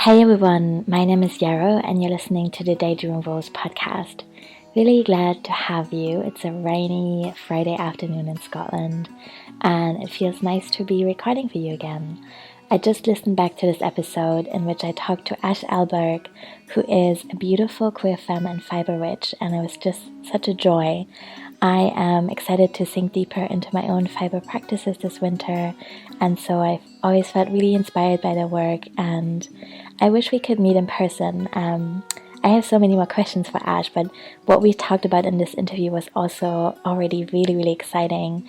Hey everyone, my name is Yarrow and you're listening to the Daydreaming Wolves podcast. Really glad to have you. It's a rainy Friday afternoon in Scotland and it feels nice to be recording for you again. I just listened back to this episode in which I talked to Ash Alberg, who is a beautiful queer femme and fibre witch, and it was just such a joy. I am excited to sink deeper into my own fibre practices this winter, and so I've always felt really inspired by their work, and I wish we could meet in person. I have so many more questions for Ash, but what we talked about in this interview was also already really, really exciting.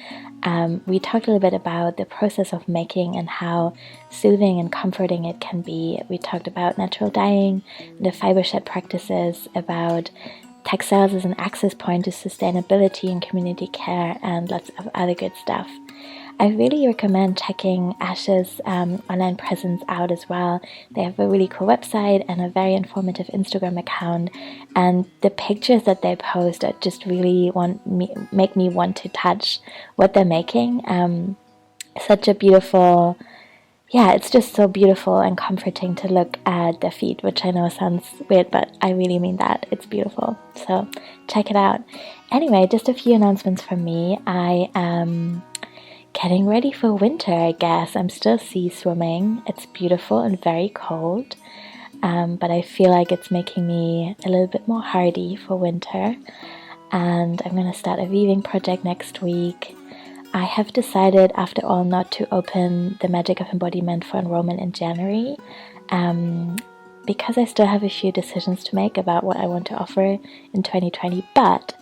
We talked a little bit about the process of making and how soothing and comforting it can be. We talked about natural dyeing, the fibre shed practices, about textiles as an access point to sustainability and community care, and lots of other good stuff. I really recommend checking Ash's online presence out as well. They have a really cool website and a very informative Instagram account, and the pictures that they post just really make me want to touch what they're making. Such a beautiful, yeah, it's just so beautiful and comforting to look at their feet, which I know sounds weird, but I really mean that. It's beautiful. So check it out. Anyway, just a few announcements from me. I am getting ready for winter, I guess. I'm still sea swimming. It's beautiful and very cold, but I feel like it's making me a little bit more hardy for winter. And I'm going to start a weaving project next week. I have decided, after all, not to open the Magic of Embodiment for enrollment in January, because I still have a few decisions to make about what I want to offer in 2020, but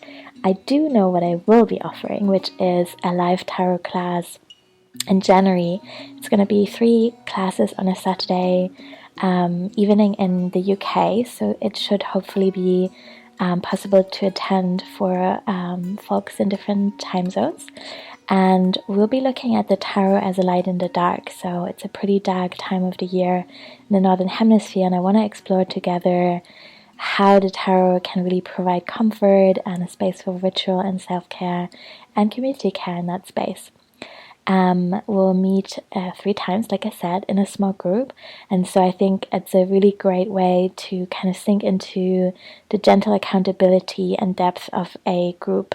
I do know what I will be offering, which is a live tarot class in January. It's going to be 3 classes on a Saturday evening in the UK, so it should hopefully be possible to attend for folks in different time zones. And we'll be looking at the tarot as a light in the dark, so it's a pretty dark time of the year in the Northern Hemisphere, and I want to explore together how the tarot can really provide comfort and a space for ritual and self-care and community care in that space. We'll meet 3 times, like I said, in a small group, and so I think it's a really great way to kind of sink into the gentle accountability and depth of a group.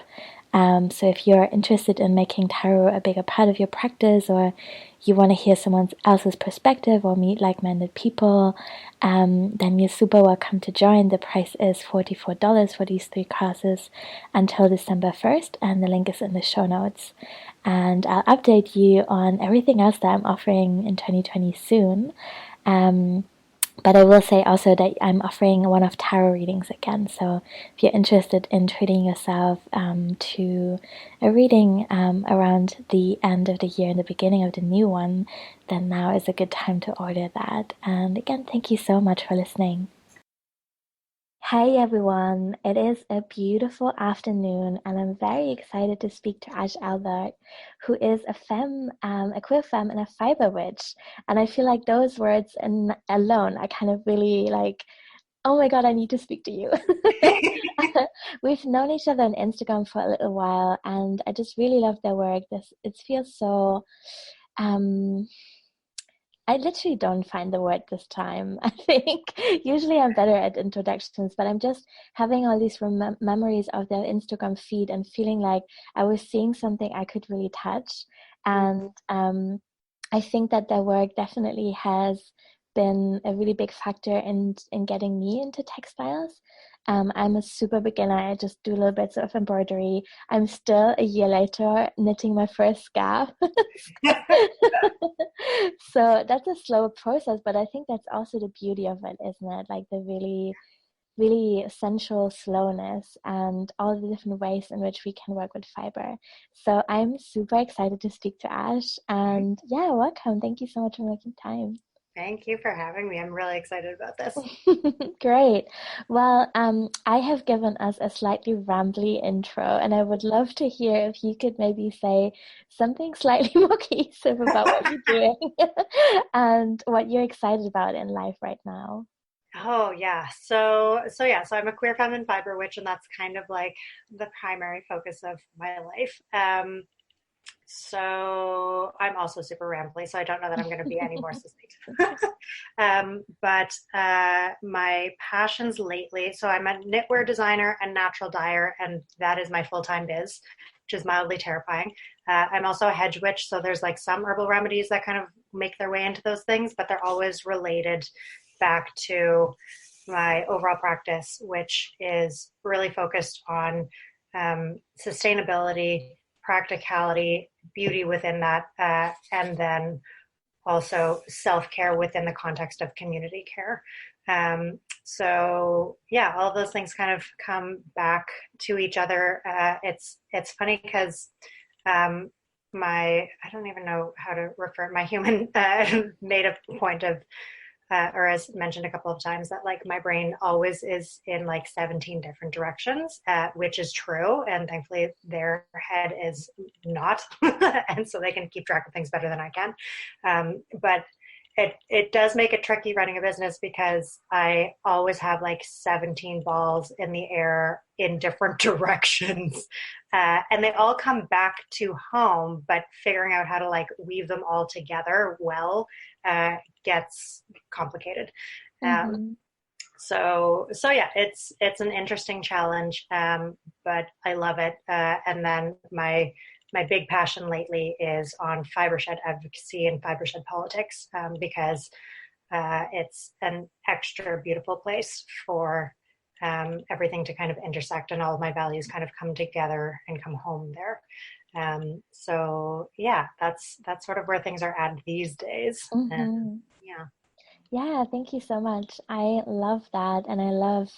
So if you're interested in making tarot a bigger part of your practice, or you want to hear someone else's perspective or meet like-minded people, then you're super welcome to join. The price is $44 for these 3 classes until December 1st, and the link is in the show notes. And I'll update you on everything else that I'm offering in 2020 soon. But I will say also that I'm offering one-off tarot readings again. So if you're interested in treating yourself to a reading around the end of the year and the beginning of the new one, then now is a good time to order that. And again, thank you so much for listening. Hey everyone, it is a beautiful afternoon and I'm very excited to speak to Ash Alberg, who is a queer femme and a fiber witch. And I feel like those words alone are kind of really like, oh my God, I need to speak to you. We've known each other on Instagram for a little while and I just really love their work. It feels so, um, I literally don't find the word this time. I think usually I'm better at introductions, but I'm just having all these memories of their Instagram feed and feeling like I was seeing something I could really touch. And I think that their work definitely has been a really big factor in getting me into textiles. I'm a super beginner. I just do little bits of embroidery. I'm still a year later knitting my first scarf. So that's a slow process, but I think that's also the beauty of it, isn't it? Like the really, really sensual slowness and all the different ways in which we can work with fiber. So I'm super excited to speak to Ash, and yeah, welcome. Thank you so much for making time. Thank you for having me. I'm really excited about this. Great. Well, I have given us a slightly rambly intro, and I would love to hear if you could maybe say something slightly more cohesive about what you're doing and what you're excited about in life right now. Oh yeah. So I'm a queer feminine fiber witch, and that's kind of like the primary focus of my life. So I'm also super rambly, so I don't know that I'm going to be any more succinct. But my passions lately, so I'm a knitwear designer and natural dyer, and that is my full-time biz, which is mildly terrifying. I'm also a hedge witch, so there's like some herbal remedies that kind of make their way into those things, but they're always related back to my overall practice, which is really focused on sustainability, practicality, beauty within that, and then also self-care within the context of community care. So yeah, all those things kind of come back to each other. It's funny because my I don't even know how to refer my human made a point of or as mentioned a couple of times, that like my brain always is in like 17 different directions, which is true. And thankfully their head is not. And so they can keep track of things better than I can. But it does make it tricky running a business because I always have like 17 balls in the air in different directions. And they all come back to home, but figuring out how to like weave them all together well gets complicated. Um, Mm-hmm. so yeah, it's an interesting challenge, but I love it. And then my big passion lately is on fibre shed advocacy and fibre shed politics, because it's an extra beautiful place for everything to kind of intersect and all of my values kind of come together and come home there. So yeah, that's sort of where things are at these days. Mm-hmm. Yeah. Yeah, thank you so much. I love that. And I love,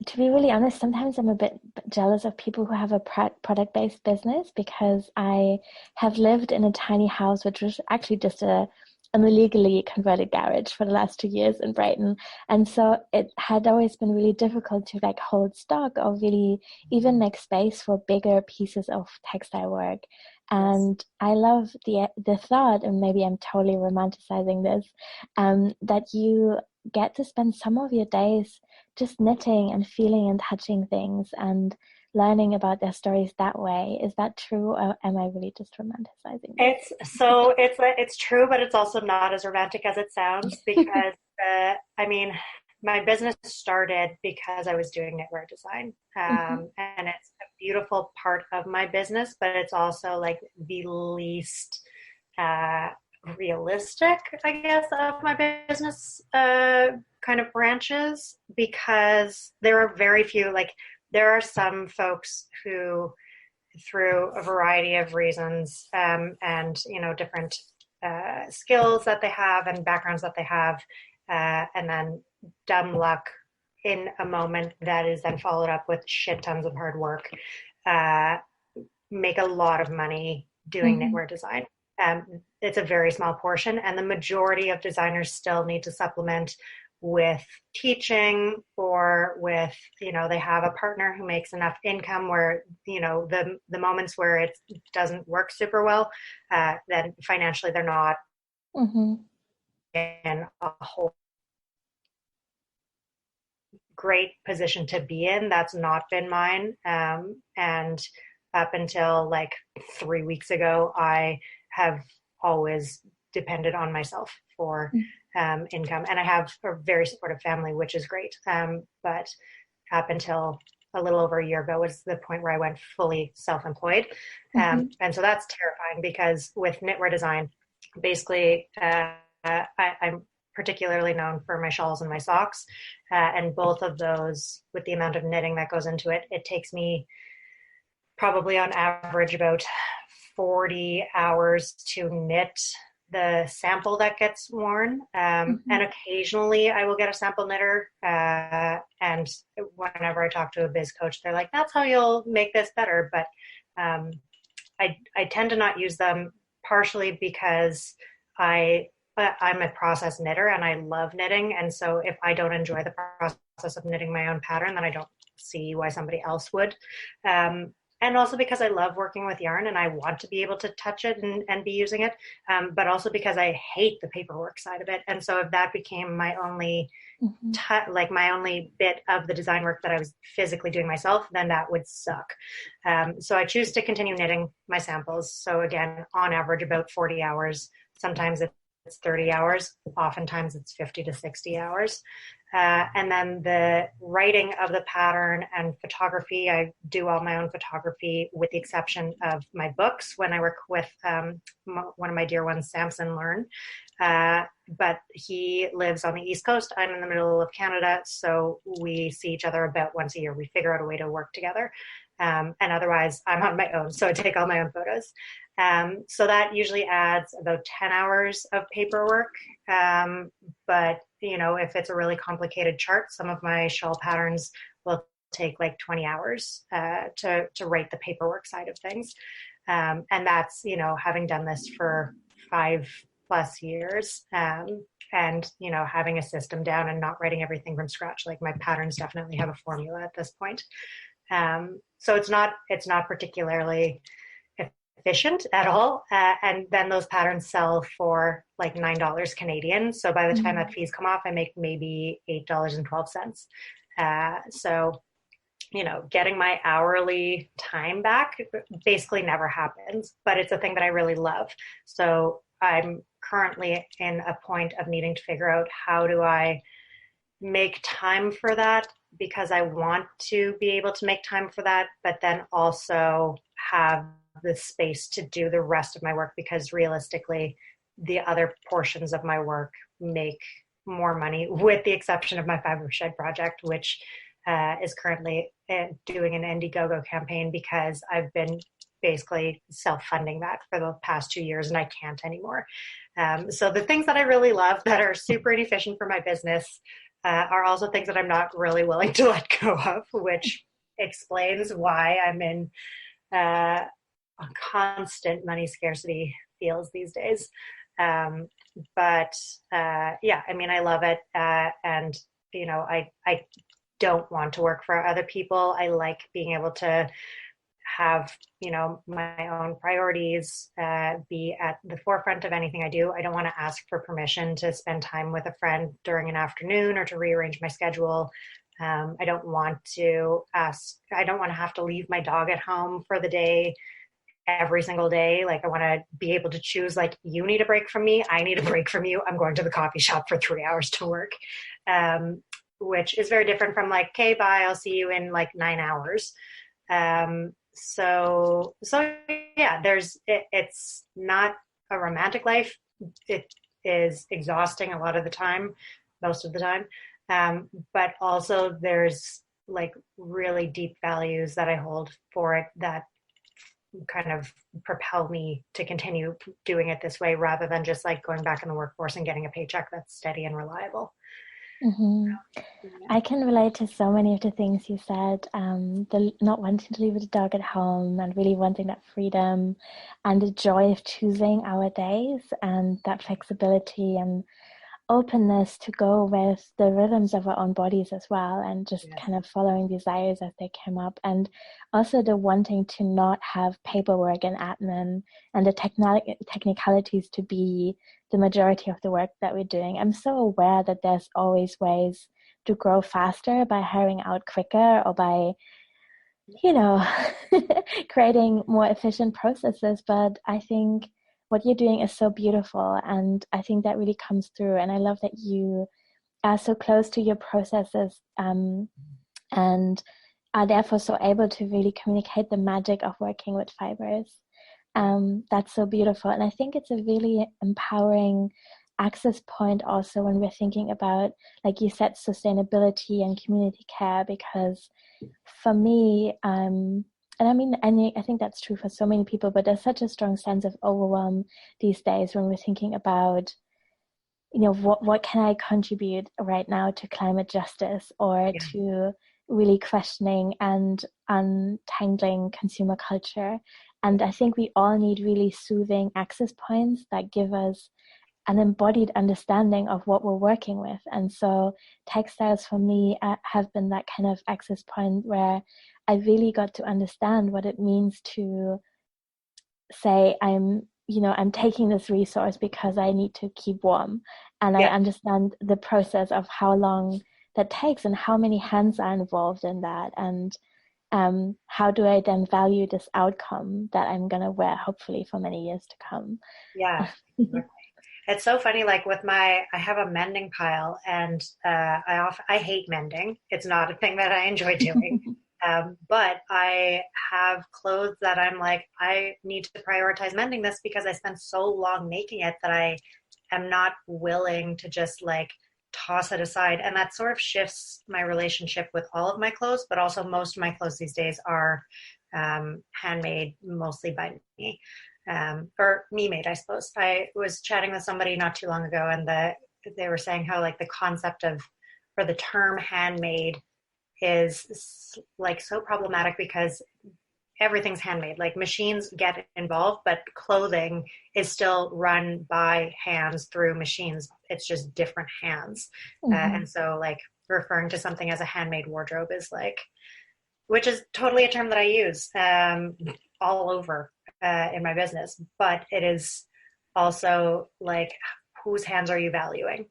to be really honest, sometimes I'm a bit jealous of people who have a product-based business because I have lived in a tiny house, which was actually just an illegally converted garage for the last 2 years in Brighton. And so it had always been really difficult to like hold stock or really even make space for bigger pieces of textile work. Yes. And I love the thought, and maybe I'm totally romanticizing this, that you get to spend some of your days just knitting and feeling and touching things and learning about their stories that way. Is that true, or am I really just romanticizing this? It's true, but it's also not as romantic as it sounds because I mean, my business started because I was doing knitwear design, Mm-hmm. and it's a beautiful part of my business, but it's also like the least uh, realistic, I guess, of my business kind of branches because there are very few. Like there are some folks who through a variety of reasons, and different skills that they have and backgrounds that they have, and then dumb luck in a moment that is then followed up with shit tons of hard work, uh, make a lot of money doing Mm-hmm. knitwear design. It's a very small portion, and the majority of designers still need to supplement with teaching or with they have a partner who makes enough income where the moments where it doesn't work super well, then financially they're not Mm-hmm. in a whole great position to be in. That's not been mine, and up until like 3 weeks ago I have always depended on myself for income, and I have a very supportive family, which is great, but up until a little over a year ago was the point where I went fully self-employed, Mm-hmm. and so that's terrifying because with knitwear design basically I'm particularly known for my shawls and my socks, and both of those, with the amount of knitting that goes into it, it takes me probably on average about 40 hours to knit the sample that gets worn. Mm-hmm. And occasionally I will get a sample knitter. And whenever I talk to a biz coach, they're like, that's how you'll make this better. But um, I tend to not use them, partially because I I'm a process knitter and I love knitting, and so if I don't enjoy the process of knitting my own pattern, then I don't see why somebody else would. and also because I love working with yarn and I want to be able to touch it and be using it, but also because I hate the paperwork side of it. And so if that became my only Mm-hmm. like my only bit of the design work that I was physically doing myself, then that would suck. So I choose to continue knitting my samples. So again, on average, about 40 hours. Sometimes it's 30 hours. Oftentimes it's 50 to 60 hours. And then the writing of the pattern and photography, I do all my own photography with the exception of my books when I work with one of my dear ones, Samson Learn. But he lives on the East Coast. I'm in the middle of Canada, so we see each other about once a year. We figure out a way to work together. And otherwise, I'm on my own, so I take all my own photos. So that usually adds about 10 hours of paperwork. But, you know, if it's a really complicated chart, some of my shawl patterns will take like 20 hours to write the paperwork side of things. And that's, you know, having done this for 5+ years, and, you know, having a system down and not writing everything from scratch. Like my patterns definitely have a formula at this point. So it's not particularly efficient at all. And then those patterns sell for like $9 Canadian. So by the time that fees come off, I make maybe $8.12. So, you know, getting my hourly time back basically never happens, but it's a thing that I really love. So I'm currently in a point of needing to figure out how do I make time for that, because I want to be able to make time for that, but then also have the space to do the rest of my work, because realistically, the other portions of my work make more money, with the exception of my fibre shed project, which is currently doing an Indiegogo campaign because I've been basically self-funding that for the past 2 years and I can't anymore. So the things that I really love that are super inefficient for my business are also things that I'm not really willing to let go of, which explains why I'm in a constant money scarcity feels these days. But yeah, I mean, I love it. And, you know, I don't want to work for other people. I like being able to have, you know, my own priorities be at the forefront of anything I do. I don't want to ask for permission to spend time with a friend during an afternoon or to rearrange my schedule. I don't want to have to leave my dog at home for the day every single day. Like I want to be able to choose, like, you need a break from me, I need a break from you, I'm going to the coffee shop for 3 hours to work, which is very different from like, okay, bye, I'll see you in like 9 hours. So yeah, it's not a romantic life. It is exhausting a lot of the time, most of the time. But also there's like really deep values that I hold for it that kind of propel me to continue doing it this way, rather than just like going back in the workforce and getting a paycheck that's steady and reliable. Mm-hmm. I can relate to so many of the things you said. The not wanting to leave the dog at home and really wanting that freedom and the joy of choosing our days and that flexibility and openness to go with the rhythms of our own bodies as well, and just kind of following desires as they come up, and also the wanting to not have paperwork and admin and the technicalities to be the majority of the work that we're doing. I'm so aware that there's always ways to grow faster by hiring out quicker or by, you know, creating more efficient processes, but I think what you're doing is so beautiful, and I think that really comes through, and I love that you are so close to your processes, and are therefore so able to really communicate the magic of working with fibers. That's so beautiful, and I think it's a really empowering access point also when we're thinking about, like you said, sustainability and community care, because for me, and I mean, I think that's true for so many people, but there's such a strong sense of overwhelm these days when we're thinking about, you know, what can I contribute right now to climate justice, or to really questioning and untangling consumer culture. And I think we all need really soothing access points that give us an embodied understanding of what we're working with. And so textiles for me have been that kind of access point where I really got to understand what it means to say I'm taking this resource because I need to keep warm, and I Yeah. understand the process of how long that takes and how many hands are involved in that, and how do I then value this outcome that I'm gonna wear hopefully for many years to come. Yeah. It's so funny, like with I have a mending pile, and I hate mending. It's not a thing that I enjoy doing. But I have clothes that I'm like, I need to prioritize mending this because I spent so long making it that I am not willing to just like toss it aside. And that sort of shifts my relationship with all of my clothes, but also most of my clothes these days are handmade mostly by me. Or me made, I suppose. I was chatting with somebody not too long ago, and they were saying how like the concept of, or the term handmade is like so problematic because everything's handmade. Like machines get involved, but clothing is still run by hands through machines. It's just different hands. And so like referring to something as a handmade wardrobe is like, which is totally a term that I use all over in my business, but it is also like, whose hands are you valuing?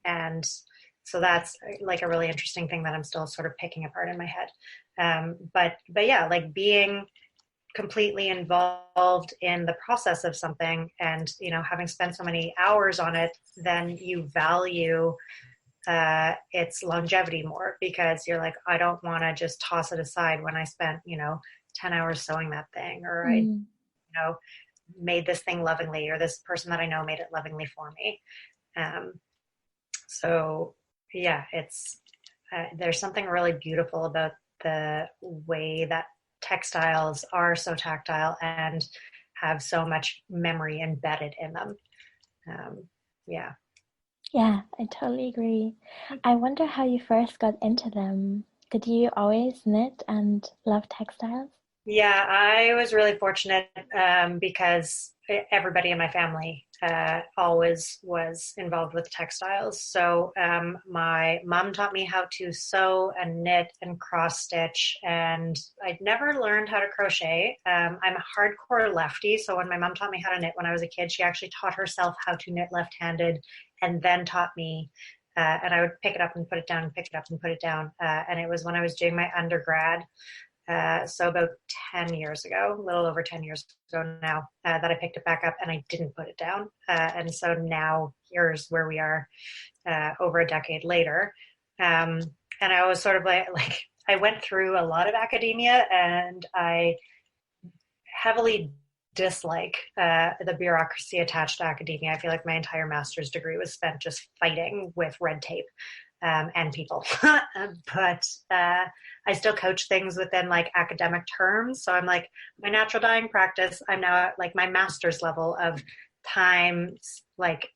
And so that's like a really interesting thing that I'm still sort of picking apart in my head. But yeah, like being completely involved in the process of something, and having spent so many hours on it, then you value its longevity more, because you're like, I don't want to just toss it aside when I spent 10 hours sewing that thing, or I made this thing lovingly, or this person that I know made it lovingly for me. So yeah, it's there's something really beautiful about the way that textiles are so tactile and have so much memory embedded in them. Yeah. Yeah, I totally agree. I wonder how you first got into them. Did you always knit and love textiles? Yeah, I was really fortunate because everybody in my family always was involved with textiles. So my mom taught me how to sew and knit and cross stitch, and I'd never learned how to crochet. I'm a hardcore lefty, so when my mom taught me how to knit when I was a kid, she actually taught herself how to knit left-handed, and then taught me. And I would pick it up and put it down, and pick it up and put it down. And it was when I was doing my undergrad. So about 10 years ago, a little over 10 years ago now, that I picked it back up and I didn't put it down. And so now here's where we are over a decade later. And I was sort of like I went through a lot of academia, and I heavily dislike the bureaucracy attached to academia. I feel like my entire master's degree was spent just fighting with red tape and people. But I still coach things within like academic terms. So I'm like, my natural dyeing practice, I'm now at like my master's level of time like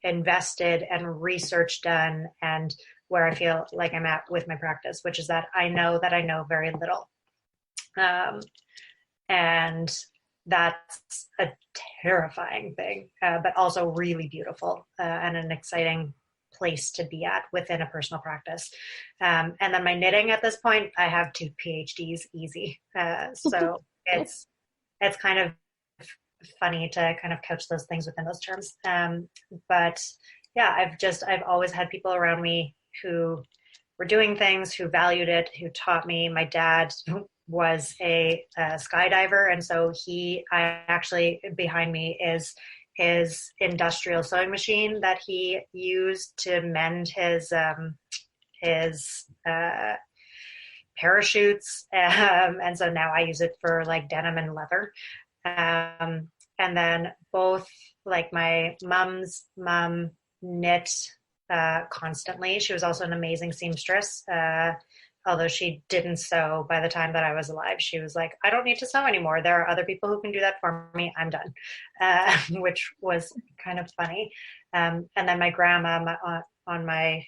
invested and research done, and where I feel like I'm at with my practice, which is that I know very little. And that's a terrifying thing, but also really beautiful and an exciting place to be at within a personal practice. And then my knitting at this point, I have 2 PhDs easy. So it's kind of funny to kind of couch those things within those terms. But yeah, I've always had people around me who were doing things, who valued it, who taught me. My dad was a skydiver, and so I actually, behind me is his industrial sewing machine that he used to mend his parachutes, and so now I use it for like denim and leather. And then both, like my mom's mom knit constantly. She was also an amazing seamstress. Although she didn't sew by the time that I was alive. She was like, I don't need to sew anymore. There are other people who can do that for me. I'm done, which was kind of funny. And then my grandma on my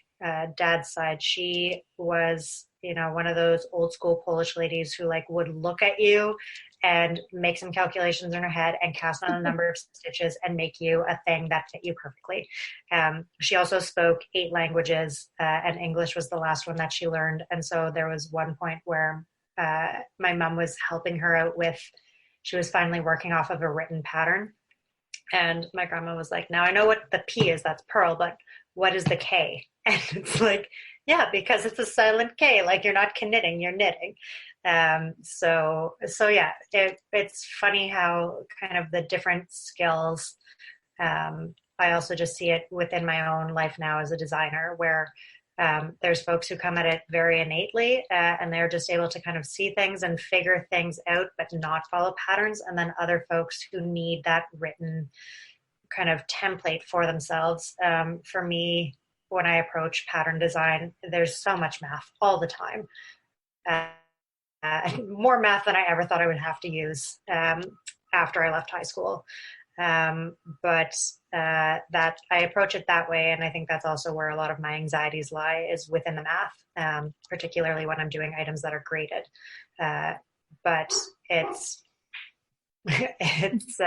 dad's side, she was, one of those old school Polish ladies who like would look at you and make some calculations in her head and cast on a number of stitches and make you a thing that fit you perfectly. She also spoke 8 languages, and English was the last one that she learned. And so there was one point where my mom was helping her out with, she was finally working off of a written pattern. And my grandma was like, now I know what the P is, that's pearl, but what is the K? And it's like, yeah, because it's a silent K. Like you're not knitting, you're knitting. So yeah, it's funny how kind of the different skills. I also just see it within my own life now as a designer, where there's folks who come at it very innately, and they're just able to kind of see things and figure things out, but not follow patterns. And then other folks who need that written kind of template for themselves. For me, when I approach pattern design, there's so much math all the time. More math than I ever thought I would have to use after I left high school. But that I approach it that way, and I think that's also where a lot of my anxieties lie, is within the math, particularly when I'm doing items that are graded. But it's it's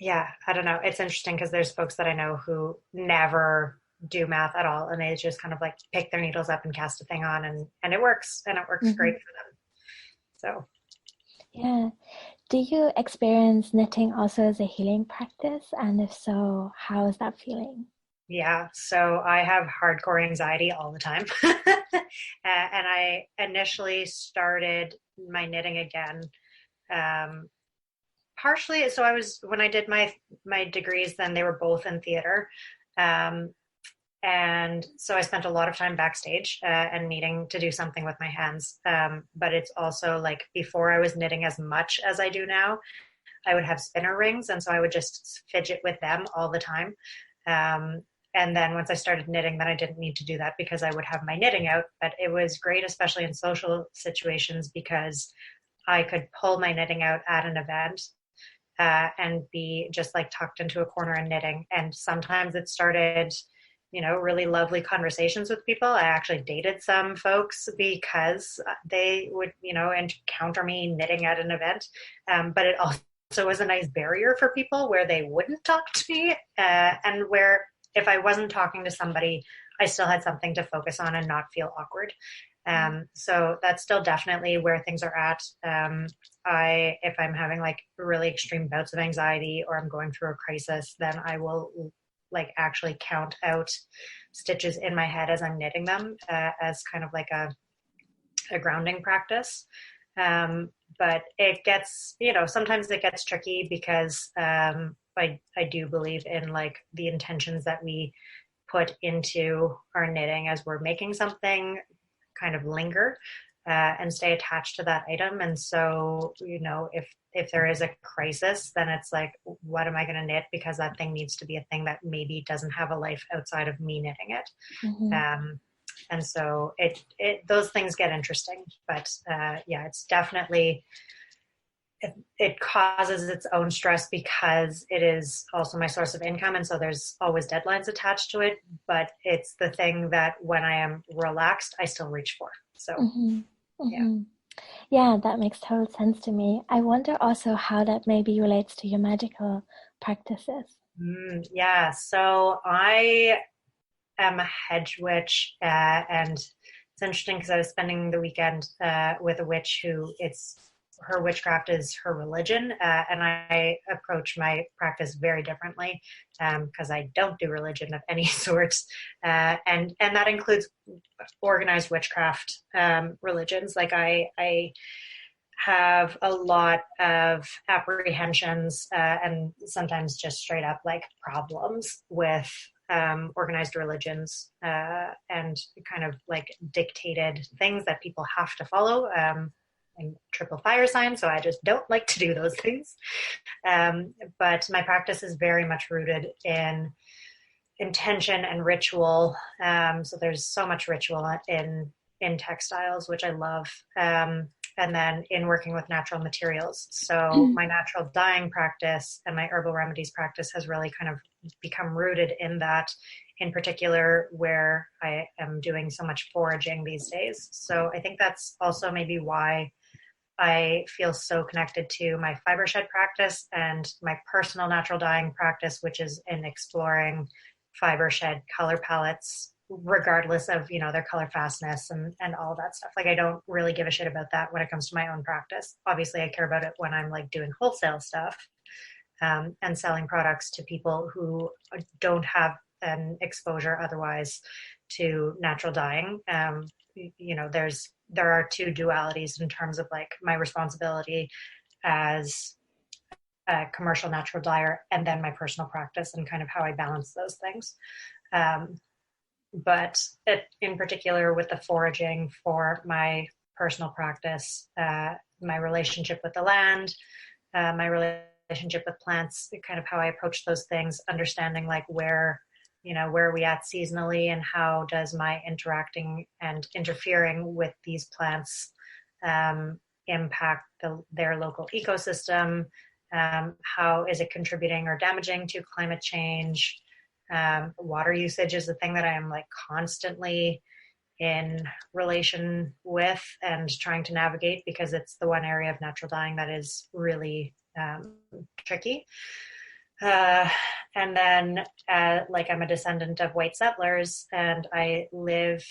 yeah, I don't know. It's interesting because there's folks that I know who never do math at all, and they just kind of like pick their needles up and cast a thing on, and it works, and it works great for them. So Yeah. Do you experience knitting also as a healing practice? And if so, how is that feeling? yeah, so I have hardcore anxiety all the time. And I initially started my knitting again, partially. So I was, when I did my degrees, then they were both in theater. And so I spent a lot of time backstage and needing to do something with my hands. But it's also like before I was knitting as much as I do now, I would have spinner rings. And so I would just fidget with them all the time. And then once I started knitting, then I didn't need to do that because I would have my knitting out. But it was great, especially in social situations, because I could pull my knitting out at an event and be just like tucked into a corner and knitting. And sometimes it started, really lovely conversations with people. I actually dated some folks because they would, encounter me knitting at an event. But it also was a nice barrier for people where they wouldn't talk to me, and where if I wasn't talking to somebody, I still had something to focus on and not feel awkward. So that's still definitely where things are at. If I'm having like really extreme bouts of anxiety or I'm going through a crisis, then I will like actually count out stitches in my head as I'm knitting them, as kind of like a grounding practice. But it gets, sometimes it gets tricky because I do believe in like the intentions that we put into our knitting as we're making something kind of linger and stay attached to that item. And so, if there is a crisis, then it's like, what am I going to knit? Because that thing needs to be a thing that maybe doesn't have a life outside of me knitting it. Mm-hmm. And so those things get interesting, but yeah, it's definitely, it causes its own stress because it is also my source of income. And so there's always deadlines attached to it, but it's the thing that when I am relaxed, I still reach for. So, yeah. Yeah, that makes total sense to me. I wonder also how that maybe relates to your magical practices. Yeah, so I am a hedge witch, and it's interesting because I was spending the weekend with a witch who her witchcraft is her religion, and I approach my practice very differently because I don't do religion of any sort, and that includes organized witchcraft religions. Like I have a lot of apprehensions and sometimes just straight up like problems with organized religions and kind of like dictated things that people have to follow. I'm triple fire sign, so I just don't like to do those things. But my practice is very much rooted in intention and ritual. So there's so much ritual in textiles, which I love. And then in working with natural materials. So my natural dyeing practice and my herbal remedies practice has really kind of become rooted in that, in particular, where I am doing so much foraging these days. So I think that's also maybe why I feel so connected to my fibre shed practice and my personal natural dyeing practice, which is in exploring fibre shed color palettes regardless of, their color fastness and all that stuff. Like I don't really give a shit about that when it comes to my own practice. Obviously I care about it when I'm like doing wholesale stuff, and selling products to people who don't have an exposure otherwise to natural dyeing. There are two dualities in terms of like my responsibility as a commercial natural dyer and then my personal practice and kind of how I balance those things. But in particular with the foraging for my personal practice, my relationship with the land, my relationship with plants, kind of how I approach those things, understanding like where are we at seasonally and how does my interacting and interfering with these plants impact their local ecosystem. How is it contributing or damaging to climate change? Water usage is the thing that I am like constantly in relation with and trying to navigate because it's the one area of natural dyeing that is really tricky. And then like I'm a descendant of white settlers and I live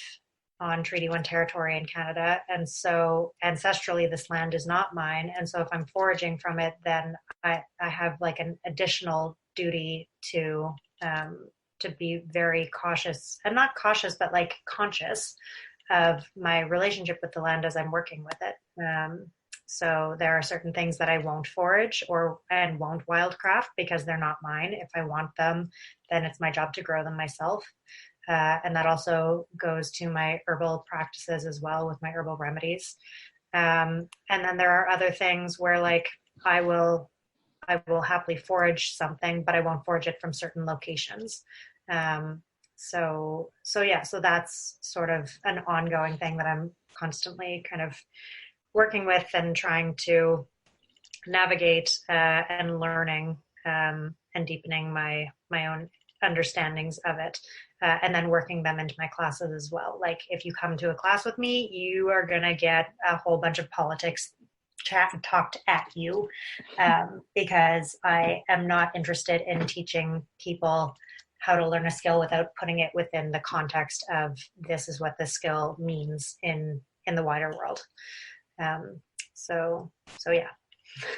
on Treaty 1 territory in Canada. And so ancestrally, this land is not mine. And so if I'm foraging from it, then I have like an additional duty to be very cautious, and not cautious, but like conscious of my relationship with the land as I'm working with it. So there are certain things that I won't forage and won't wildcraft because they're not mine. If I want them, then it's my job to grow them myself. And that also goes to my herbal practices as well with my herbal remedies. And then there are other things where like I will happily forage something, but I won't forage it from certain locations. So that's sort of an ongoing thing that I'm constantly kind of working with and trying to navigate and learning and deepening my own understandings of it, and then working them into my classes as well. Like if you come to a class with me, you are going to get a whole bunch of politics talked at you, because I am not interested in teaching people how to learn a skill without putting it within the context of this is what this skill means in the wider world. So yeah.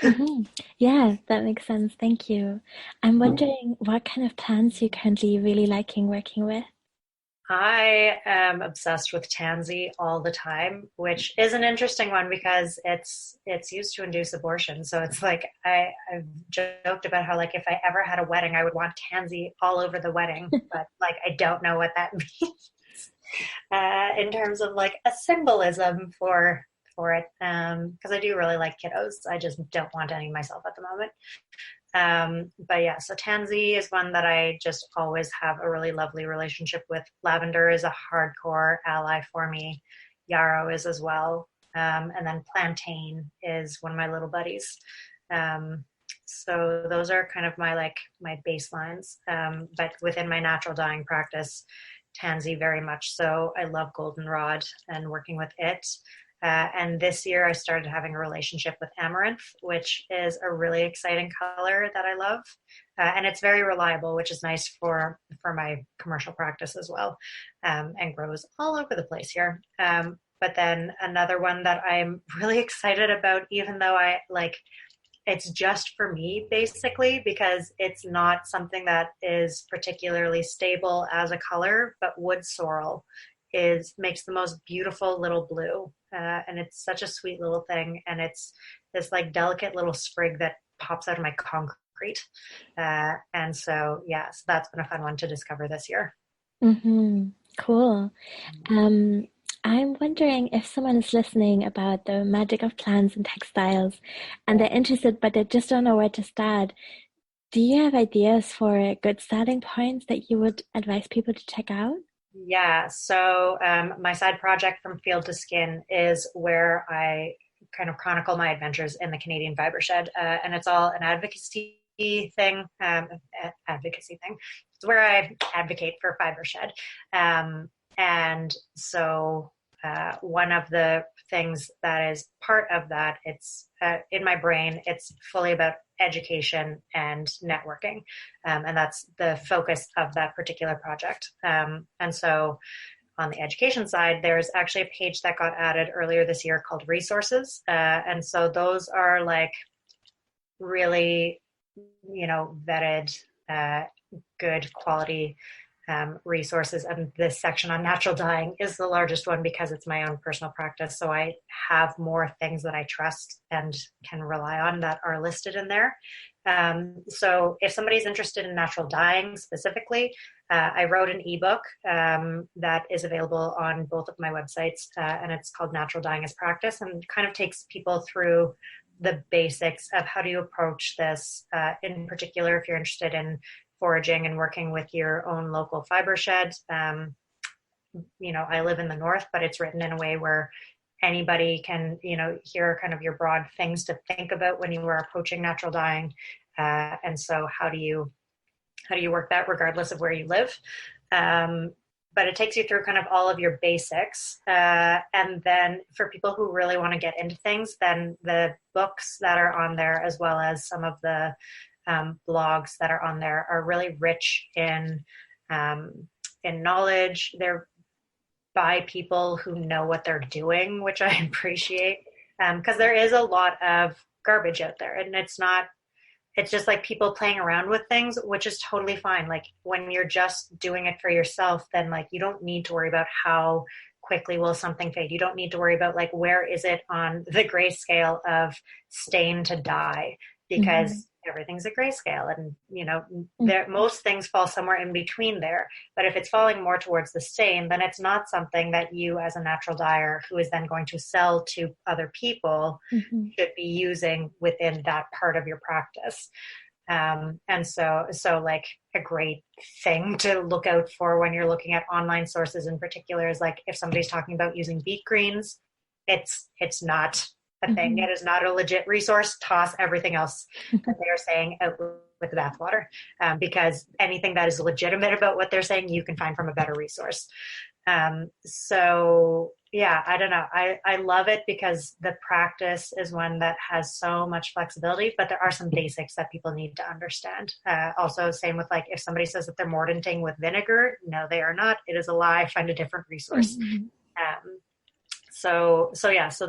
Mm-hmm. Yeah, that makes sense. Thank you. I'm wondering what kind of plants you're currently really liking working with. I am obsessed with tansy all the time, which is an interesting one because it's used to induce abortion. So it's like I've joked about how like if I ever had a wedding, I would want tansy all over the wedding, but like I don't know what that means in terms of like a symbolism for it, because I do really like kiddos. I just don't want any myself at the moment. But yeah, so tansy is one that I just always have a really lovely relationship with. Lavender is a hardcore ally for me. Yarrow is as well. And then plantain is one of my little buddies. So those are kind of my baselines. But within my natural dyeing practice, tansy very much so. I love goldenrod and working with it. And this year I started having a relationship with amaranth, which is a really exciting color that I love. And it's very reliable, which is nice for my commercial practice as well, and grows all over the place here. But then another one that I'm really excited about, even though it's just for me basically, because it's not something that is particularly stable as a color, but wood sorrel makes the most beautiful little blue. And it's such a sweet little thing. And it's this like delicate little sprig that pops out of my concrete. And so, yeah, so that's been a fun one to discover this year. Mm-hmm. Cool. I'm wondering if someone is listening about the magic of plants and textiles and they're interested, but they just don't know where to start. Do you have ideas for good starting points that you would advise people to check out? Yeah, so my side project From Field to Skin is where I kind of chronicle my adventures in the Canadian fibre shed, and it's all an advocacy thing. It's where I advocate for fibre shed, and so one of the things that is part of that, it's in my brain, it's fully about education and networking. And that's the focus of that particular project. And so on the education side, there's actually a page that got added earlier this year called resources. And so those are like really, vetted, good quality resources. And this section on natural dyeing is the largest one because it's my own personal practice. So I have more things that I trust and can rely on that are listed in there. So if somebody's interested in natural dyeing specifically, I wrote an ebook that is available on both of my websites, and it's called Natural Dyeing as Practice, and kind of takes people through the basics of how do you approach this. In particular, if you're interested in foraging and working with your own local fiber shed. I live in the north, but it's written in a way where anybody can, hear kind of your broad things to think about when you are approaching natural dyeing. And so how do you work that regardless of where you live? But it takes you through kind of all of your basics. And then for people who really want to get into things, then the books that are on there, as well as some of the blogs that are on there, are really rich in knowledge. They're by people who know what they're doing, which I appreciate, because there is a lot of garbage out there, and it's just like people playing around with things, which is totally fine. Like when you're just doing it for yourself, then like you don't need to worry about how quickly will something fade. You don't need to worry about like where is it on the grayscale of stain to dye, because everything's a grayscale, and most things fall somewhere in between there. But if it's falling more towards the stain, then it's not something that you as a natural dyer who is then going to sell to other people should be using within that part of your practice. And so like a great thing to look out for when you're looking at online sources in particular is like if somebody's talking about using beet greens, it's not a thing. It is not a legit resource. Toss everything else that they are saying out with the bathwater, because anything that is legitimate about what they're saying, you can find from a better resource. So yeah, I don't know. I love it because the practice is one that has so much flexibility, but there are some basics that people need to understand. Also, same with like if somebody says that they're mordanting with vinegar, no, they are not. It is a lie. Find a different resource. So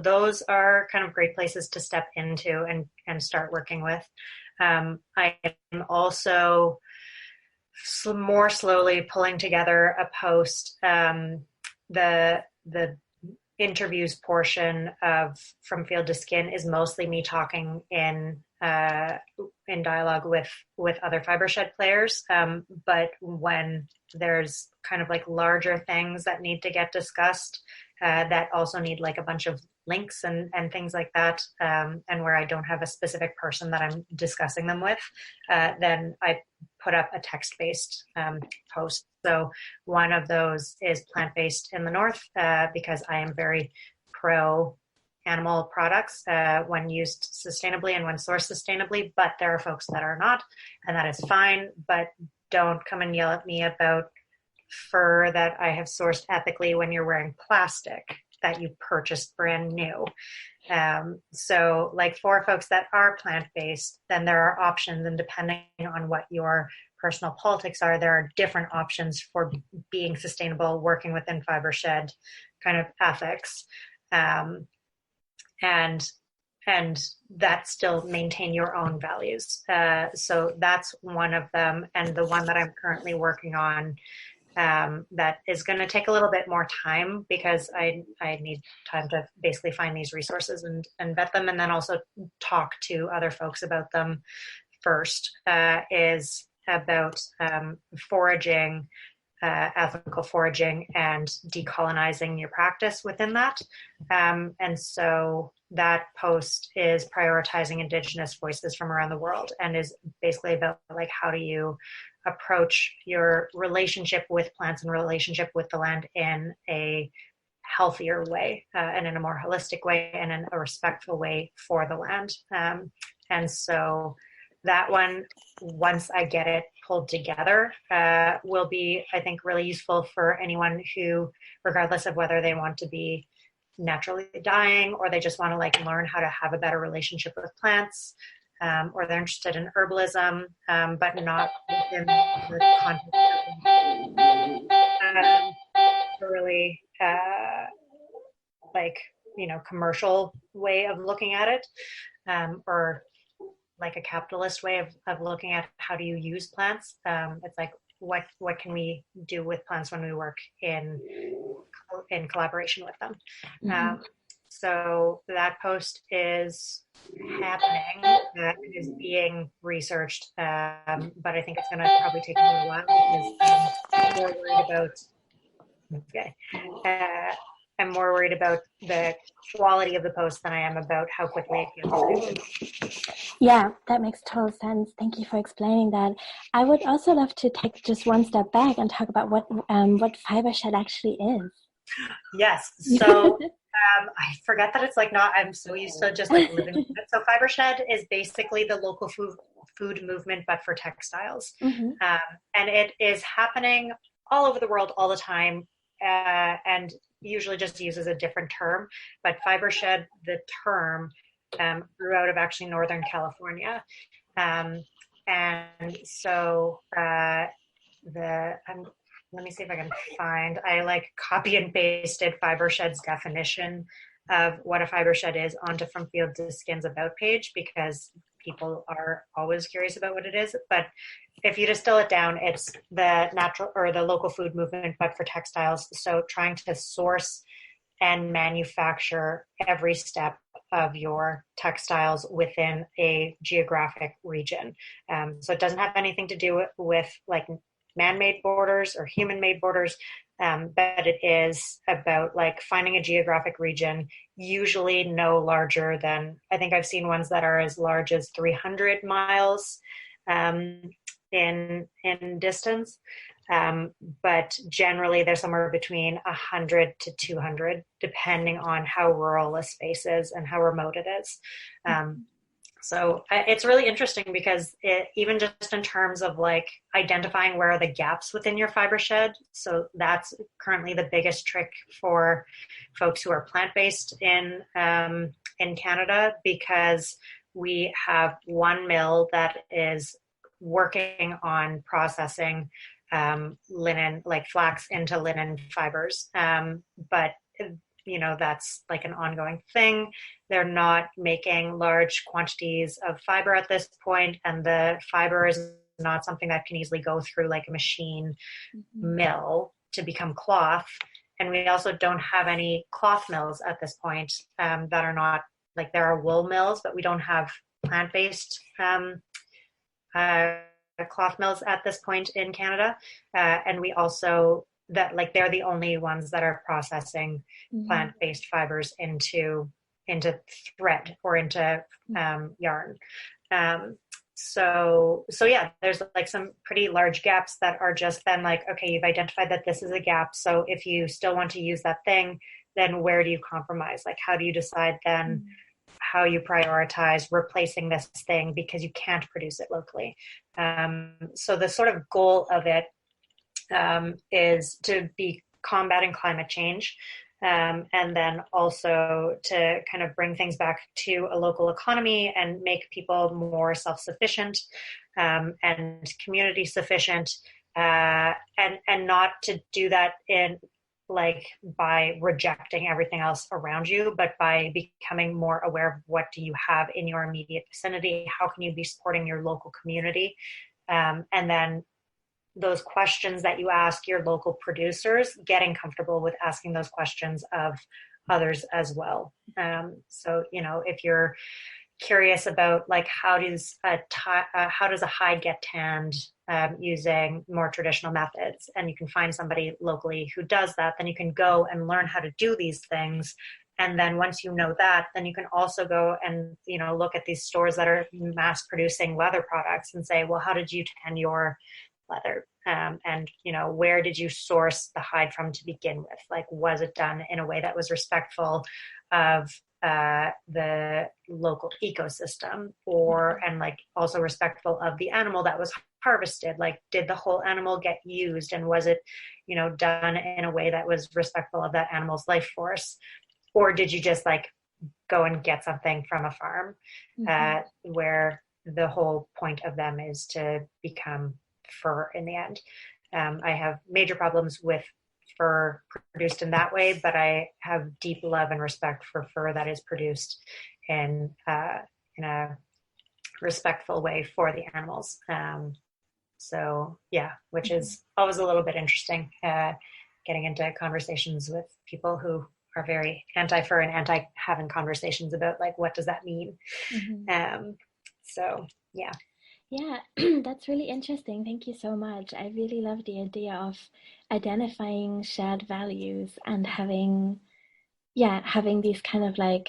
those are kind of great places to step into and start working with. I am also more slowly pulling together a post. The interviews portion of From Field to Skin is mostly me talking in dialogue with other fiber shed players. But when there's kind of like larger things that need to get discussed, that also need like a bunch of links and things like that, and where I don't have a specific person that I'm discussing them with, then I put up a text-based post. So one of those is plant-based in the north, because I am very pro animal products when used sustainably and when sourced sustainably, but there are folks that are not, and that is fine. But don't come and yell at me about fur that I have sourced ethically when you're wearing plastic that you purchased brand new. So like for folks that are plant-based, then there are options, and depending on what your personal politics are, there are different options for being sustainable, working within fiber shed kind of ethics. And that still maintain your own values. So that's one of them. And the one that I'm currently working on, that is going to take a little bit more time because I need time to basically find these resources and vet them, and then also talk to other folks about them first, is about foraging, ethical foraging, and decolonizing your practice within that. And so that post is prioritizing Indigenous voices from around the world, and is basically about like how do you approach your relationship with plants and relationship with the land in a healthier way, and in a more holistic way, and in a respectful way for the land. And so that one, once I get it pulled together will be, I think, really useful for anyone who, regardless of whether they want to be naturally dying or they just want to like learn how to have a better relationship with plants, or they're interested in herbalism, but not within the context of a really like, you know, commercial way of looking at it, or like a capitalist way of looking at how do you use plants. It's like what can we do with plants when we work in collaboration with them. So that post is happening, that is being researched, but I think it's going to probably take a little while because I'm more worried about I'm more worried about the quality of the post than I am about how quickly it gets. Yeah, that makes total sense. Thank you for explaining that. I would also love to take just one step back and talk about what fiber shed actually is. Yes. So I forget that it's like not, I'm so used to just like living with it. So fiber shed is basically the local food movement, but for textiles. And it is happening all over the world all the time. And usually just uses a different term, but fiber shed, the term, grew out of actually Northern California. And so let me see if I can find, I like copy and pasted fiber shed's definition of what a fiber shed is onto From Field to Skin's About page, because people are always curious about what it is. But if you distill it down, it's the natural or the local food movement, but for textiles. So trying to source and manufacture every step of your textiles within a geographic region. So it doesn't have anything to do with like man-made borders or human-made borders, but it is about like finding a geographic region, usually no larger than, I think I've seen ones that are as large as 300 miles in distance, but generally they're somewhere between 100 to 200, depending on how rural a space is and how remote it is. So it's really interesting because even just in terms of like identifying where are the gaps within your fiber shed. So that's currently the biggest trick for folks who are plant-based in Canada, because we have one mill that is working on processing linen, like flax into linen fibers. But you know, that's like an ongoing thing. They're not making large quantities of fiber at this point, and the fiber is not something that can easily go through like a machine mill to become cloth. And we also don't have any cloth mills at this point that are not, like there are wool mills, but we don't have plant-based cloth mills at this point in Canada. And we also, that like they're the only ones that are processing plant-based fibers into thread or into yarn. So yeah, there's like some pretty large gaps that are just then like, okay, you've identified that this is a gap. So if you still want to use that thing, then where do you compromise? Like, how do you decide then how you prioritize replacing this thing because you can't produce it locally? So the sort of goal of it is to be combating climate change, and then also to kind of bring things back to a local economy and make people more self-sufficient and community sufficient, and not to do that in like by rejecting everything else around you, but by becoming more aware of what do you have in your immediate vicinity, how can you be supporting your local community, and then those questions that you ask your local producers, getting comfortable with asking those questions of others as well. So, you know, if you're curious about like how does a hide get tanned using more traditional methods, and you can find somebody locally who does that, then you can go and learn how to do these things. And then once you know that, then you can also go and, you know, look at these stores that are mass producing leather products and say, well, how did you tan your leather? And, where did you source the hide from to begin with? Like, was it done in a way that was respectful of the local ecosystem, and like also respectful of the animal that was harvested? Like, did the whole animal get used, and was it, done in a way that was respectful of that animal's life force? Or did you just like go and get something from a farm, where the whole point of them is to become fur in the end? I have major problems with fur produced in that way, but I have deep love and respect for fur that is produced in a respectful way for the animals. So yeah, which is always a little bit interesting, getting into conversations with people who are very anti-fur and anti-having conversations about like, what does that mean? So yeah. Yeah, that's really interesting. Thank you so much. I really love the idea of identifying shared values and having these kind of like,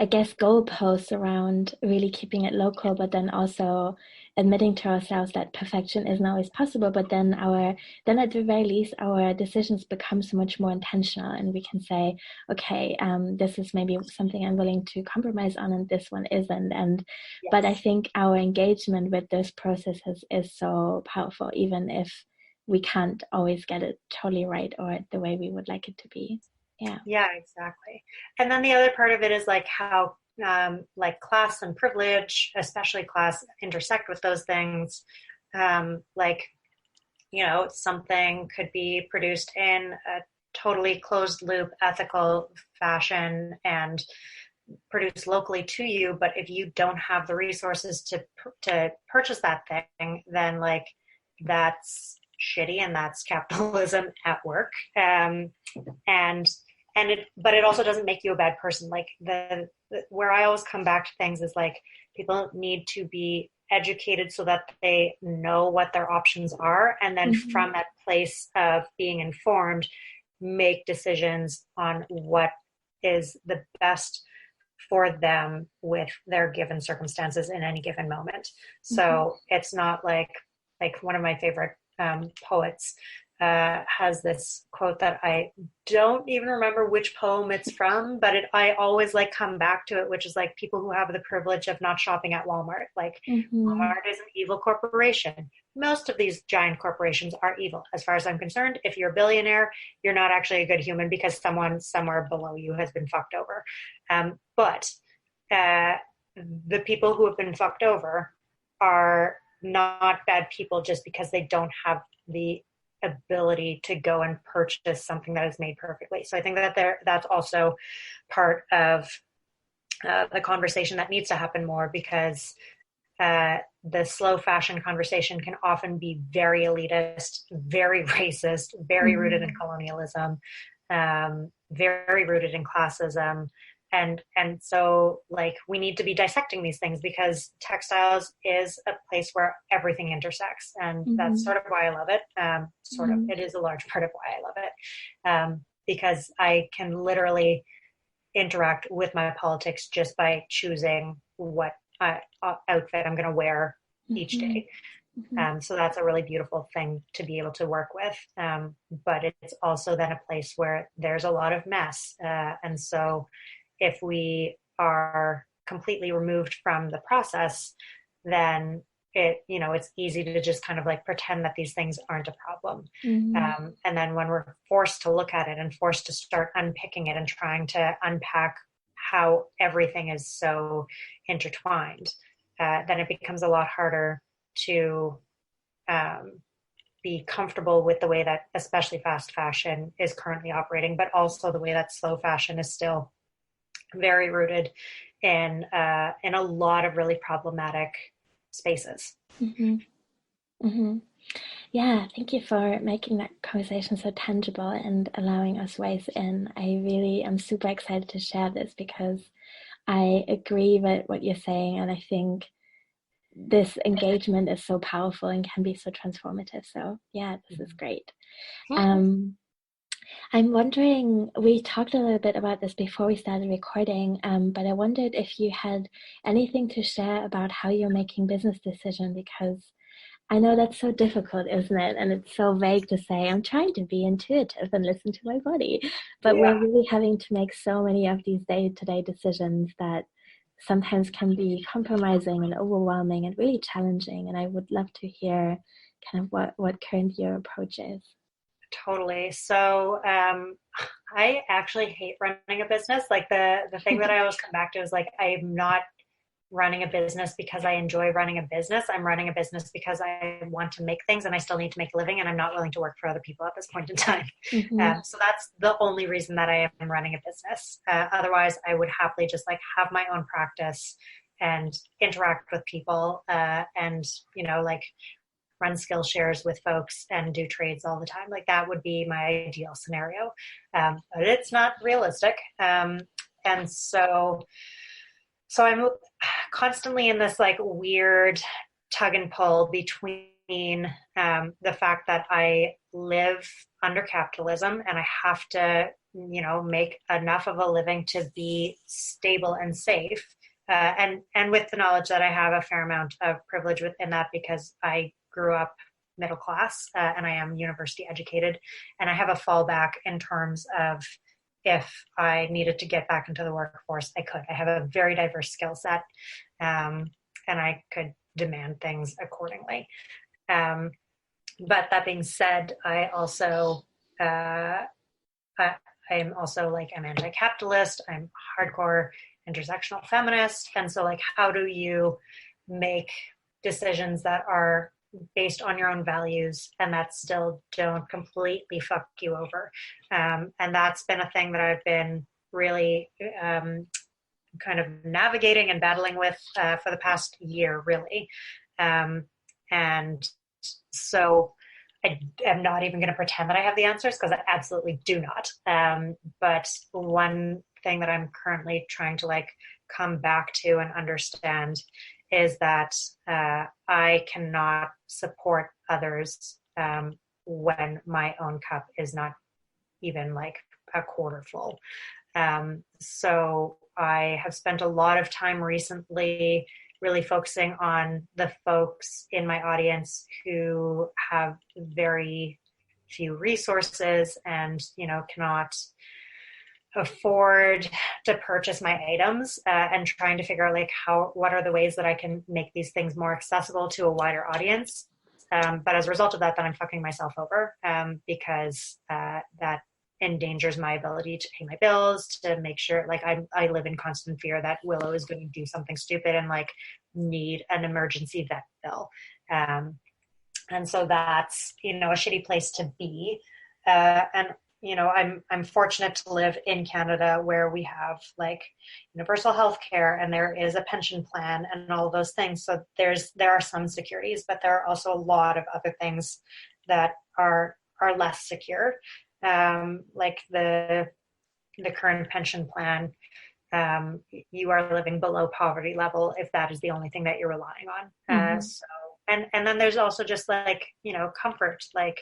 I guess, goalposts around really keeping it local, but then also admitting to ourselves that perfection isn't always possible. But then at the very least, our decisions become so much more intentional, and we can say, okay, this is maybe something I'm willing to compromise on, and this one isn't. And Yes. But I think our engagement with those processes is so powerful, even if we can't always get it totally right or the way we would like it to be. Yeah, exactly. And then the other part of it is like how like class and privilege, especially class, intersect with those things. Like, something could be produced in a totally closed loop, ethical fashion and produced locally to you. But if you don't have the resources to purchase that thing, then like that's shitty, and that's capitalism at work. But it also doesn't make you a bad person. Like where I always come back to things is like, people need to be educated so that they know what their options are, and then from that place of being informed, make decisions on what is the best for them with their given circumstances in any given moment. So it's not like one of my favorite poets has this quote that I don't even remember which poem it's from, but I always like come back to it, which is like, people who have the privilege of not shopping at Walmart. Like, Walmart is an evil corporation. Most of these giant corporations are evil. As far as I'm concerned, if you're a billionaire, you're not actually a good human because someone somewhere below you has been fucked over. But the people who have been fucked over are not bad people just because they don't have the ability to go and purchase something that is made perfectly. So I think that that's also part of the conversation that needs to happen more, because the slow fashion conversation can often be very elitist, very racist, very rooted in colonialism, very rooted in classism. And so like, we need to be dissecting these things, because textiles is a place where everything intersects. And that's sort of why I love it. It is a large part of why I love it. Because I can literally interact with my politics just by choosing what outfit I'm going to wear each day. So that's a really beautiful thing to be able to work with. But it's also then a place where there's a lot of mess. And so if we are completely removed from the process, then it's easy to just kind of like pretend that these things aren't a problem. And then when we're forced to look at it and forced to start unpicking it and trying to unpack how everything is so intertwined, then it becomes a lot harder to be comfortable with the way that especially fast fashion is currently operating, but also the way that slow fashion is still very rooted in a lot of really problematic spaces. Yeah, thank you for making that conversation so tangible and allowing us ways in. I really am super excited to share this, because I agree with what you're saying, and I think this engagement is so powerful and can be so transformative. So yeah, this is great. I'm wondering, we talked a little bit about this before we started recording, but I wondered if you had anything to share about how you're making business decisions, because I know that's so difficult, isn't it? And it's so vague to say, I'm trying to be intuitive and listen to my body. But we're Yeah, really having to make so many of these day-to-day decisions that sometimes can be compromising and overwhelming and really challenging. And I would love to hear kind of what current your approach is. totally. So I actually hate running a business. Like the thing that I always come back to is like I'm not running a business because I enjoy running a business. I'm running a business because I want to make things and I still need to make a living and I'm not willing to work for other people at this point in time. Mm-hmm. So that's the only reason that I am running a business. Otherwise, I would happily just like have my own practice and interact with people and, you know, like run skill shares with folks and do trades all the time. Like that would be my ideal scenario. But it's not realistic. And so I'm constantly in this like weird tug and pull between the fact that I live under capitalism and I have to, you know, make enough of a living to be stable and safe. And with the knowledge that I have a fair amount of privilege within that because I grew up middle class and I am university educated and I have a fallback in terms of if I needed to get back into the workforce, I could. I have a very diverse skill set, and I could demand things accordingly. Um, but that being said, uh, I'm also like I'm anti-capitalist. I'm hardcore intersectional feminist, and so like, how do you make decisions that are based on your own values and that still don't completely fuck you over? And that's been a thing that I've been really kind of navigating and battling with for the past year, really. And so I am not even going to pretend that I have the answers because I absolutely do not. But one thing that I'm currently trying to like come back to and understand is that I cannot support others when my own cup is not even like a quarter full. So I have spent a lot of time recently really focusing on the folks in my audience who have very few resources and, you know, cannot afford to purchase my items and trying to figure out like what are the ways that I can make these things more accessible to a wider audience. But as a result of that, then I'm fucking myself over because that endangers my ability to pay my bills, to make sure like I live in constant fear that Willow is going to do something stupid and like need an emergency vet bill. And so that's, you know, a shitty place to be. And you know, I'm fortunate to live in Canada where we have like universal health care and there is a pension plan and all of those things. So there are some securities, but there are also a lot of other things that are less secure. Like the current pension plan, you are living below poverty level if that is the only thing that you're relying on. Mm-hmm. So and then there's also just like, you know, comfort, like,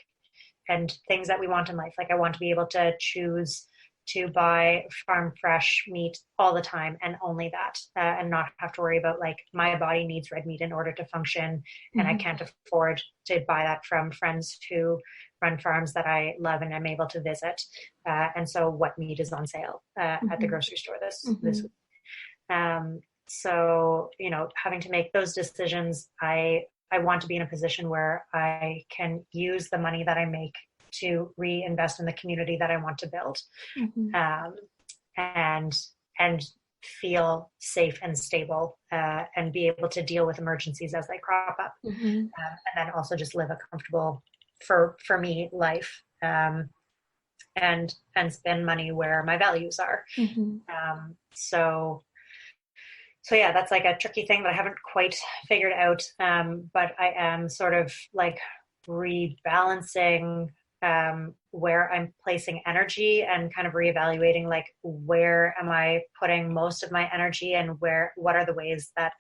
and things that we want in life. Like I want to be able to choose to buy farm fresh meat all the time and only that, and not have to worry about like my body needs red meat in order to function, and I Mm-hmm. can't afford to buy that from friends who run farms that I love and I'm able to visit. And so, what meat is on sale at the Mm-hmm. grocery store this Mm-hmm. week? So you know, having to make those decisions, I want to be in a position where I can use the money that I make to reinvest in the community that I want to build, Mm-hmm. um, and feel safe and stable, and be able to deal with emergencies as they crop up, Mm-hmm. and then also just live a comfortable, for me, life, and spend money where my values are. Mm-hmm. So yeah, that's like a tricky thing that I haven't quite figured out. But I am sort of like rebalancing where I'm placing energy and kind of reevaluating like where am I putting most of my energy and what are the ways that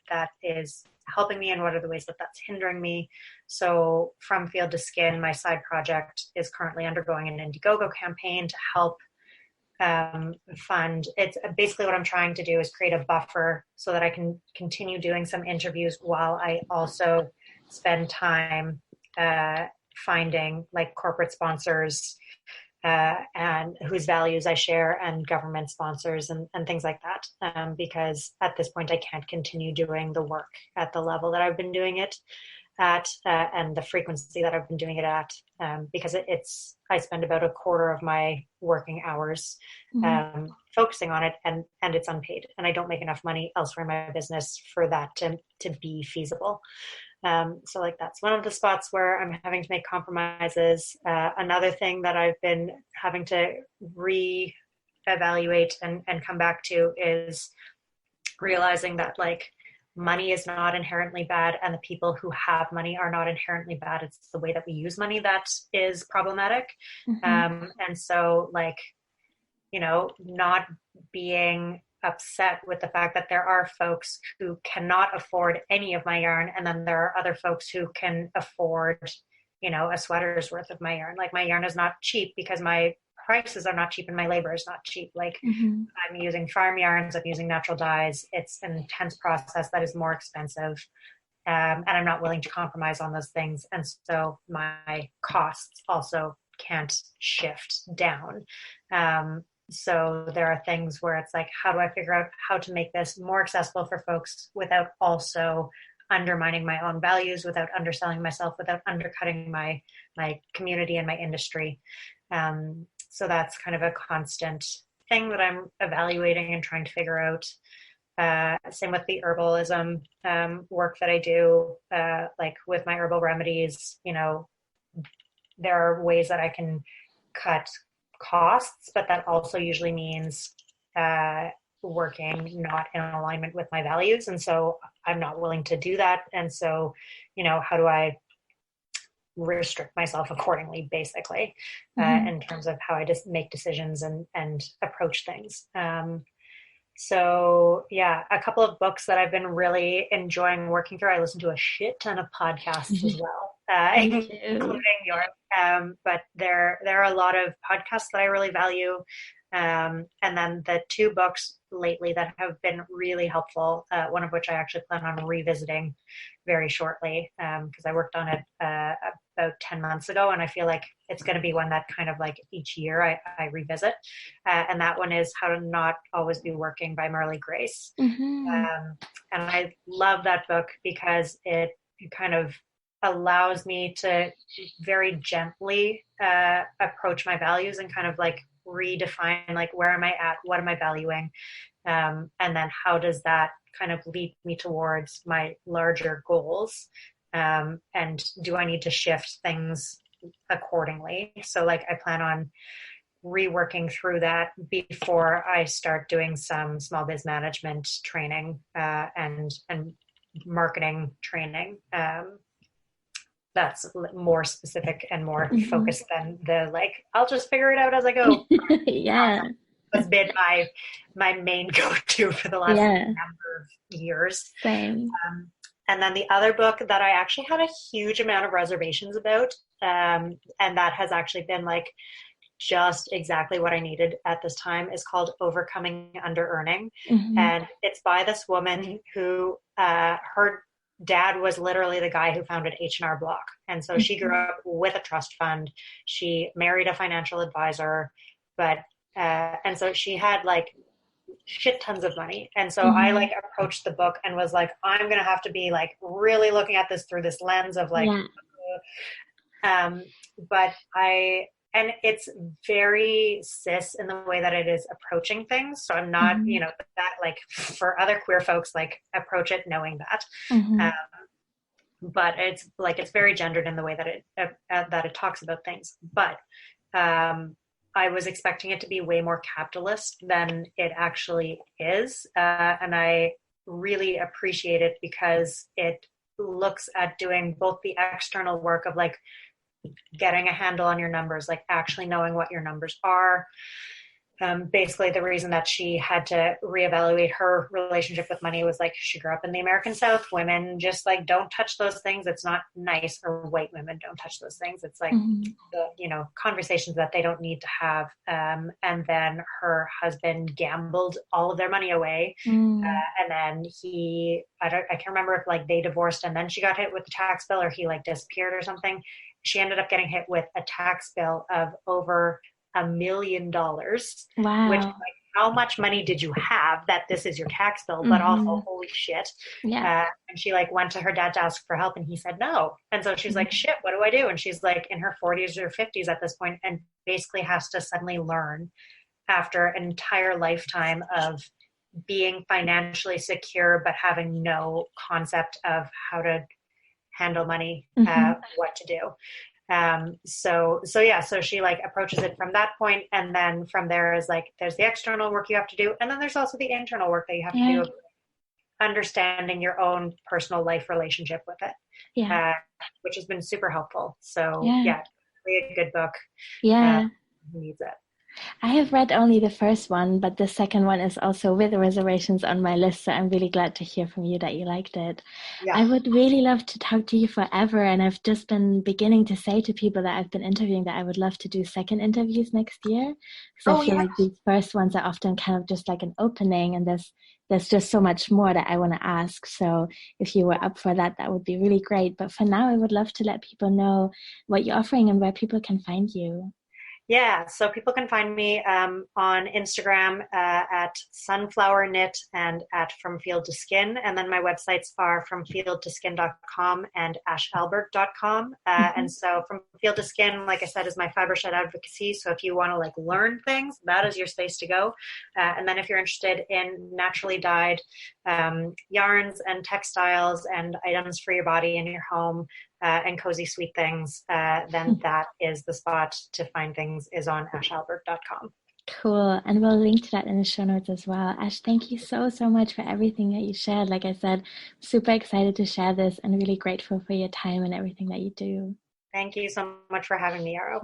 is helping me and what are the ways that that's hindering me. So From Field to Skin, my side project, is currently undergoing an Indiegogo campaign to help fund. It's basically what I'm trying to do is create a buffer so that I can continue doing some interviews while I also spend time finding like corporate sponsors and whose values I share, and government sponsors and things like that. Because at this point, I can't continue doing the work at the level that I've been doing it at, and the frequency that I've been doing it at, because I spend about a quarter of my working hours focusing on it, and it's unpaid, and I don't make enough money elsewhere in my business for that to be feasible. So like that's one of the spots where I'm having to make compromises. Another thing that I've been having to re-evaluate and come back to is realizing that like money is not inherently bad, and the people who have money are not inherently bad. It's the way that we use money that is problematic. And so like, you know, not being upset with the fact that there are folks who cannot afford any of my yarn, and then there are other folks who can afford, you know, a sweater's worth of my yarn. Like my yarn is not cheap because my prices are not cheap and my labor is not cheap. Like I'm using farm yarns, I'm using natural dyes. It's an intense process that is more expensive. And I'm not willing to compromise on those things. And so my costs also can't shift down. So there are things where it's like, how do I figure out how to make this more accessible for folks without also undermining my own values, without underselling myself, without undercutting my community and my industry. So that's kind of a constant thing that I'm evaluating and trying to figure out. Same with the herbalism work that I do, like with my herbal remedies, you know, there are ways that I can cut costs, but that also usually means working not in alignment with my values. And so I'm not willing to do that. And so, you know, how do I restrict myself accordingly, basically, in terms of how I just make decisions and approach things. So yeah, a couple of books that I've been really enjoying working through. I listen to a shit ton of podcasts as well, including yours. But there are a lot of podcasts that I really value. And then the two books lately that have been really helpful, one of which I actually plan on revisiting very shortly, because I worked on it about 10 months ago, and I feel like it's going to be one that kind of like each year I revisit. And that one is How to Not Always Be Working by Marley Grace. And I love that book because it kind of allows me to very gently approach my values and kind of like redefine like where am I at, what am I valuing, and then how does that kind of lead me towards my larger goals, and do I need to shift things accordingly. So like I plan on reworking through that before I start doing some small biz management training and marketing training. That's more specific and more focused than the like, I'll just figure it out as I go. Yeah. That's been my main go-to for the last number of years. Same. And then the other book that I actually had a huge amount of reservations about, and that has actually been like just exactly what I needed at this time, is called Overcoming Under-Earning. And it's by this woman who her dad was literally the guy who founded H&R Block. And so she grew up with a trust fund. She married a financial advisor, but and so she had like shit tons of money. And so I like approached the book and was like, I'm going to have to be like really looking at this through this lens of like, but and it's very cis in the way that it is approaching things. So I'm not, you know, that like for other queer folks, like approach it knowing that. But it's like, it's very gendered in the way that it talks about things. But I was expecting it to be way more capitalist than it actually is. And I really appreciate it because it looks at doing both the external work of like getting a handle on your numbers, like actually knowing what your numbers are, basically the reason that she had to reevaluate her relationship with money was like she grew up in the American South. Women just like don't touch those things. It's not nice. Or white women don't touch those things. It's like the conversations that they don't need to have. And then her husband gambled all of their money away, and then I can't remember if like they divorced and then she got hit with the tax bill, or he like disappeared or something. She ended up getting hit with a tax bill of over $1 million. Wow. Which, like, how much money did you have that this is your tax bill? But also, holy shit. Yeah. And she like went to her dad to ask for help, and he said no. And so she's like, shit, what do I do? And she's like in her 40s or 50s at this point, and basically has to suddenly learn after an entire lifetime of being financially secure but having no concept of how to handle money, what to do. So she like approaches it from that point, and then from there is like there's the external work you have to do, and then there's also the internal work that you have to do, understanding your own personal life relationship with it, which has been super helpful. So really a good book. Who needs it? I have read only the first one, but the second one is also with reservations on my list, so I'm really glad to hear from you that you liked it. I would really love to talk to you forever, and I've just been beginning to say to people that I've been interviewing that I would love to do second interviews next year, because I feel like these first ones are often kind of just like an opening, and there's just so much more that I want to ask. So if you were up for that, that would be really great. But for now, I would love to let people know what you're offering and where people can find you. Yeah, so people can find me on Instagram at Sunflower Knit and at From Field to Skin. And then my websites are fromfieldtoskin.com and ashalberg.com. And so From Field to Skin, like I said, is my fiber shed advocacy. So if you want to like learn things, that is your space to go. And then if you're interested in naturally dyed yarns and textiles and items for your body and your home, and cozy sweet things, then that is the spot to find things, is on ashalberg.com. Cool. And we'll link to that in the show notes as well. Ash, thank you so much for everything that you shared. Like I said, super excited to share this and really grateful for your time and everything that you do. Thank you so much for having me, Yarrow.